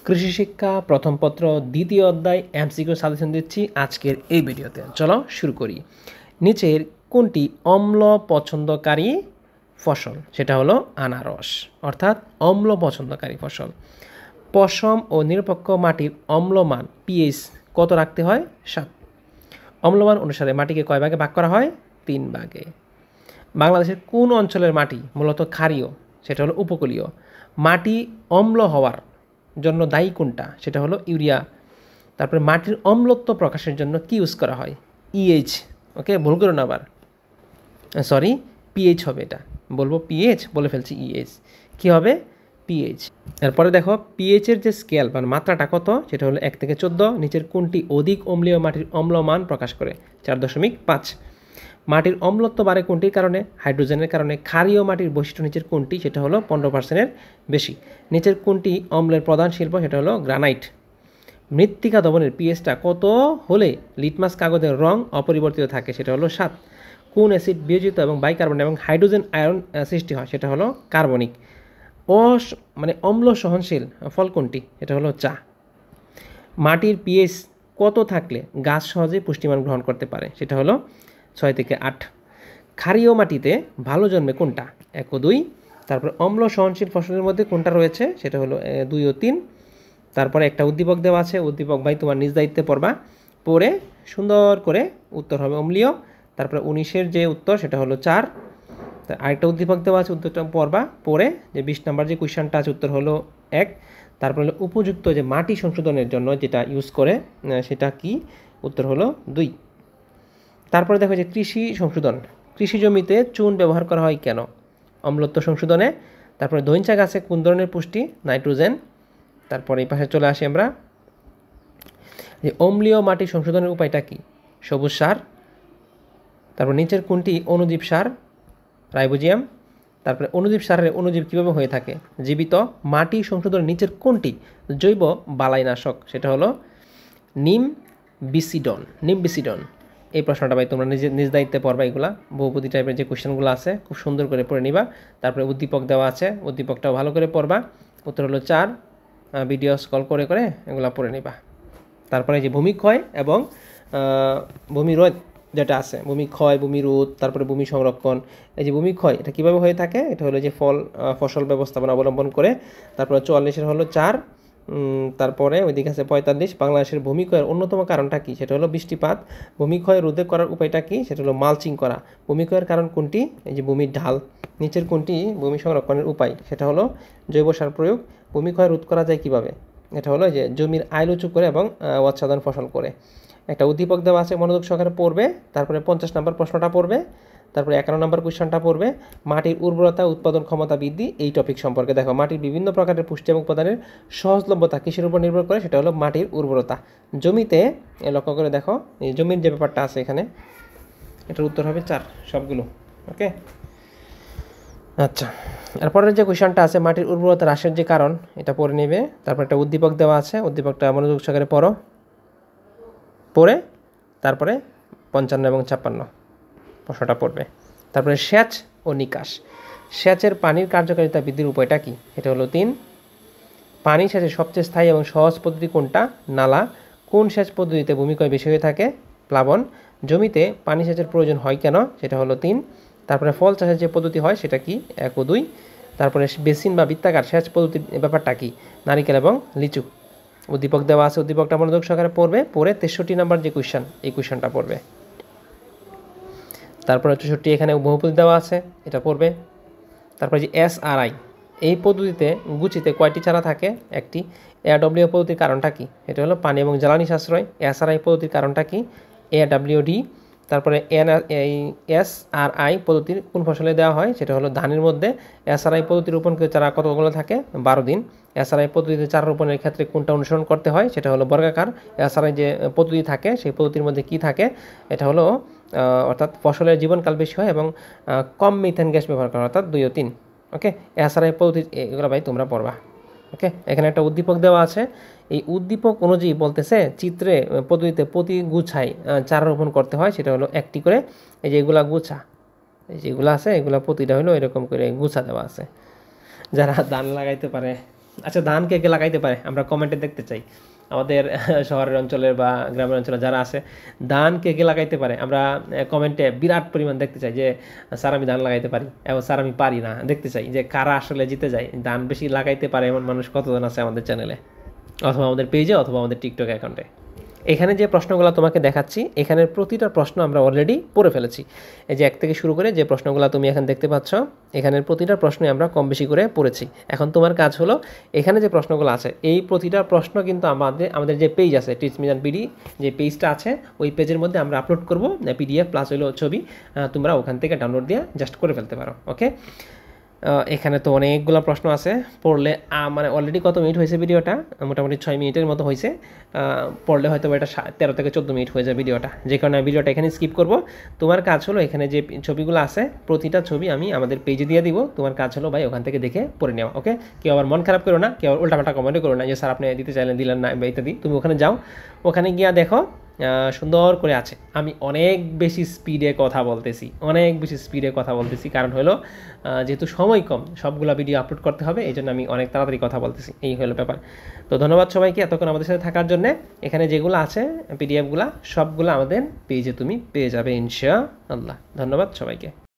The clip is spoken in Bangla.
কৃষি শিক্ষা প্রথম পত্র দ্বিতীয় অধ্যায় এমসিকিউ সাজেশন দিচ্ছি আজকের এই ভিডিওতে। চলো শুরু করি। নিচের কোনটি অম্ল পছন্দকারী ফসল? সেটা হলো আনারস, অর্থাৎ অম্ল পছন্দকারী ফসল। পশম ও নিরপেক্ষ মাটির অম্লমান পিএইচ কত রাখতে হয়? 7। অম্লমান অনুসারে মাটিকে কয় ভাগে ভাগ করা হয়? 3 ভাগে। বাংলাদেশের কোন অঞ্চলের মাটি মূলত ক্ষারীয়? সেটা হলো উপকূলীয়। মাটি অম্ল হওয়ার জন্য দায়ী কোনটা? সেটা হলো ইউরিয়া। তারপরে মাটির অম্লত্ব প্রকাশের জন্য কি ইউজ করা হয়? ইএইচ। ওকে, ভুল করো না আবার, সরি পিএইচ হবে, এটা বলবো পিএইচ, বলে ফেলছি ইএইচ। কি হবে? পিএইচ। এরপরে দেখো পিএইচের যে স্কেল মানে মাত্রাটা কত, সেটা হলো 1 থেকে 14। নিচের কোনটি অধিক অম্লীয় মাটির অম্লমান প্রকাশ করে? 4.5। মাটির অম্লত্ব বাড়ে কোনটির কারণে? হাইড্রোজেনের কারণে। ক্ষারীয় মাটির বৈশিষ্ট্য নিচের কোনটি? সেটা হলো 15%-এর বেশি। নিচের কোনটি অম্লের প্রধান শিল্প? সেটা হলো গ্রানাইট। মৃত্তিকা দ্রবণের পিএইচটা কত হলে লিটমাস কাগজের রং অপরিবর্তিত থাকে? সেটা হলো 7। কোন অ্যাসিড বিয়োজিত এবং বাইকার্বন এবং হাইড্রোজেন আয়ন সৃষ্টি হয়? সেটা হলো কার্বনিক। অম্ল সহনশীল ফল কোনটি? এটা হলো চা। মাটির পিএইচ কত থাকলে গাছ সহজে পুষ্টিমান গ্রহণ করতে পারে? সেটা হলো 6 থেকে 8। ক্ষারীয় মাটিতে ভালো জন্মে কোনটা? 1 ও 2। তারপর অম্ল সহনশীল ফসলের মধ্যে কোনটা রয়েছে? সেটা হলো 2 ও 3। তারপরে একটা উদ্দীপক দেওয়া আছে, উদ্দীপক ভাই তোমার নিজ দায়িত্বে পড়বা, পড়ে সুন্দর করে উত্তর হবে অম্লীয়। তারপরে 19-এর যে উত্তর সেটা হলো 4। আরেকটা উদ্দীপক দেওয়া আছে, উত্তরটা পড়বা, পড়ে যে 20 নম্বর যে কোয়েশ্চনটা আছে উত্তর হলো 1। তারপরে হলো উপযুক্ত যে মাটি সংশোধনের জন্য যেটা ইউজ করে সেটা কি? উত্তর হলো 2। তারপরে দেখো যে কৃষি সংশোধন, কৃষি জমিতে চুন ব্যবহার করা হয় কেন? অম্লত্ব সংশোধনে। তারপরে দইঞ্চা গাছে কোন ধরনের পুষ্টি? নাইট্রোজেন। তারপরে এই পাশে চলে আসি আমরা, যে অম্লীয় মাটি সংশোধনের উপায়টা কি? সবুজ সার। তারপর নিচের কোনটি অণুজীব সার? রাইবোজিয়াম। তারপরে অণুজীব সারের অণুজীব কীভাবে হয়ে থাকে? জীবিত। মাটি সংশোধনের নিচের কোনটি জৈব বালাইনাশক? সেটা হলো নিম বিসিডন। এই প্রশ্নটা ভাই তোমরা নিজ দায়িত্বে পড়বা, এগুলা বহুপদী টাইপের যে কোয়েশ্চেনগুলো আছে খুব সুন্দর করে পড়ে নিবা। তারপরে উদ্দীপক দেওয়া আছে, উদ্দীপকটাও ভালো করে পড়বা। উত্তর হলো 4। ভিডিও স্ক্রল করে করে এগুলো পড়ে নিবা। তারপরে যে ভূমিক্ষয় এবং ভূমিরোধ যেটা আছে, ভূমিক্ষয়, ভূমিরোধ, তারপরে ভূমি সংরক্ষণ। এই যে ভূমিক্ষয় এটা কীভাবে হয়ে থাকে? এটা হলো যে ফসল ব্যবস্থাপনা অবলম্বন করে। তারপরে 44-এর হলো 4। তারপরে ওইদিকে আছে 45। বাংলাদেশের ভূমিক্ষয়ের অন্যতম কারণটা কি? সেটা হলো বৃষ্টিপাত। ভূমিক্ষয় রোধে করার উপায়টা কি? সেটা হলো মালচিং করা। ভূমিক্ষয়ের কারণ কোনটি? এই যে ভূমির ঢাল। নিচের কোনটি ভূমি সংরক্ষণের উপায়? সেটা হলো জৈব সার প্রয়োগ। ভূমিক্ষয় রোধ করা যায় কিভাবে? এটা হলো যে জমির আইল উঁচু করে এবং উৎপাদন ফসল করে। একটা উদ্দীপক দেওয়া আছে, মনোযোগ সহকারে পড়বে। তারপরে 50 নম্বর প্রশ্নটা পড়বে। তারপরে 51 নম্বর কোয়েশ্চনটা পড়বে, মাটির উর্বরতা উৎপাদন ক্ষমতা বৃদ্ধি, এই টপিক সম্পর্কে। দেখো মাটির বিভিন্ন প্রকারের পুষ্টি এবং উপাদানের সহজলভ্যতা কিসের উপর নির্ভর করে? সেটা হলো মাটির উর্বরতা। জমিতে লক্ষ্য করে দেখো এই জমির যে ব্যাপারটা আছে এখানে, এটার উত্তর হবে 4 সবগুলো। ওকে, আচ্ছা। এরপরের যে কোয়েশ্চনটা আছে মাটির উর্বরতা হ্রাসের যে কারণ, এটা পড়ে নেবে। তারপর একটা উদ্দীপক দেওয়া আছে, উদ্দীপকটা মনোযোগ সহকারে পড়ো, পড়ে তারপরে 55 এবং 56 প্রশ্নটা পড়বে। তারপরে সেচ ও নিকাশ, সেচের পানির কার্যকারিতা বৃদ্ধির উপায়টা কি? এটা হলো 3। পানি সেচের সবচেয়ে স্থায়ী এবং সহজ পদ্ধতি কোনটা? নালা। কোন সেচ পদ্ধতিতে ভূমিক্ষয় বেশি হয়ে থাকে? প্লাবন। জমিতে পানি সেচের প্রয়োজন হয় কেন? সেটা হলো 3। তারপরে ফল চাষের যে পদ্ধতি হয় সেটা কি? 1 ও 2। তারপরে বেসিন বা বৃত্তাকার সেচ পদ্ধতির ব্যাপারটা কি? নারিকেল এবং লিচু। উদ্দীপক দেওয়া আছে, উদ্দীপকটা মনোযোগ সহকারে পড়বে, পড়ে 63 নম্বর যে কোয়েশ্চন, এই কোয়েশ্চনটা পড়বে। তারপরে 64 এখানে বহুপদী দেওয়া আছে, এটা পড়বে। তারপরে যে SRI, এই পদ্ধতিতে গুচিতে কয়টি চারা থাকে? 1টি। AWD পদ্ধতির কারণটা কি? এটা হলো পানি এবং জ্বালানি সাশ্রয়। SRI পদ্ধতির কারণটা কি? AWD। তারপরে SRI পদ্ধতির কোন ফসলে দেওয়া হয়? সেটা হলো ধানের মধ্যে। SRI পদ্ধতির রোপণকৃত চারা কতগুলো থাকে? 12 দিন। SRI পদ্ধতিতে চারা রোপণের ক্ষেত্রে কোনটা অনুসরণ করতে হয়? সেটা হলো বর্গাকার। SRI যে পদ্ধতি থাকে সেই পদ্ধতির মধ্যে কি থাকে? এটা হলো অর্থাৎ ফসলের জীবনকাল বেশি হয় এবং কম মিথেন গ্যাস ব্যবহার করা, অর্থাৎ 2 ও 3। ওকে, SRI পদ্ধতি এগুলো ভাই তোমরা পড়বা। ওকে, এখানে একটা উদ্দীপক দেওয়া আছে, এই উদ্দীপক অনুযায়ী বলতেছে চিত্রে পদ্ধতিতে প্রতি গুছায় চারা রোপণ করতে হয়, সেটা হলো 1টি করে। এই যে এগুলা গুছা, যেগুলো আছে এগুলো প্রতিটা হলো এরকম করে গুছা দেওয়া আছে। যারা ধান লাগাইতে পারে আচ্ছা, ধান কে কে লাগাইতে পারে আমরা কমেন্টে দেখতে চাই। আমাদের শহরের অঞ্চলের বা গ্রামের অঞ্চলে যারা আছে, ধান কে কে লাগাইতে পারে আমরা কমেন্টে বিরাট পরিমাণ দেখতে চাই যে স্যার আমি ধান লাগাইতে পারি এবং স্যার আমি পারি না। দেখতে চাই যে কারা আসলে জিতে যায়, ধান বেশি লাগাইতে পারে এমন মানুষ কতজন আছে আমাদের চ্যানেলে, অথবা আমাদের পেজে, অথবা আমাদের টিকটক অ্যাকাউন্টে। এখানে যে প্রশ্নগুলো তোমাকে দেখাচ্ছি, এখানের প্রতিটা প্রশ্ন আমরা অলরেডি পড়ে ফেলেছি। এই যে 1 থেকে শুরু করে যে প্রশ্নগুলো তুমি এখন দেখতে পাচ্ছ, এখানের প্রতিটা প্রশ্নই আমরা কম বেশি করে পড়েছি। এখন তোমার কাজ হলো এখানে যে প্রশ্নগুলো আছে, এই প্রতিটা প্রশ্ন কিন্তু আমাদের যে পেজ আছে টিচ মিজান পিডি, যে পেজটা আছে ওই পেজের মধ্যে আমরা আপলোড করব পিডিএফ প্লাস হলো ছবি। তোমরা ওখান থেকে ডাউনলোড দিয়ে জাস্ট করে ফেলতে পারো। ওকে, এখানে তো অনেকগুলো প্রশ্ন আছে, পড়লে মানে অলরেডি কত মিনিট হয়েছে ভিডিওটা, মোটামুটি 6 মিনিটের মতো হয়েছে। পড়লে হয়তো এটা 13 থেকে 14 মিনিট হয়ে যায় ভিডিওটা, যে কারণে আমি ভিডিওটা এখানে স্কিপ করব। তোমার কাজ হলো এখানে যে ছবিগুলো আছে প্রতিটা ছবি আমি আমাদের পেজে দিয়ে দিব, তোমার কাজ হলো ভাই ওখান থেকে দেখে পড়ে নেওয়া। ওকে, কেউ আবার মন খারাপ করো না, কেউ উল্টাপাল্টা কমেন্টও করো না যে স্যার আপনি দিতে চাইলেন দিলেন না বা ইত্যাদি। তুমি ওখানে যাও, ওখানে গিয়া দেখো সুন্দর করে আছে। আমি অনেক বেশি স্পিডে কথা বলতেছি, কারণ হলো যেহেতু সময় কম, সবগুলো ভিডিও আপলোড করতে হবে, এই জন্য আমি অনেক তাড়াতাড়ি কথা বলতেছি, এই হলো ব্যাপার। তো ধন্যবাদ সবাইকে এতক্ষণ আমাদের সাথে থাকার জন্য। এখানে যেগুলো আছে পিডিএফগুলো সবগুলো আমাদের পেজে তুমি পেয়ে যাবে ইনশাআল্লাহ। ধন্যবাদ সবাইকে।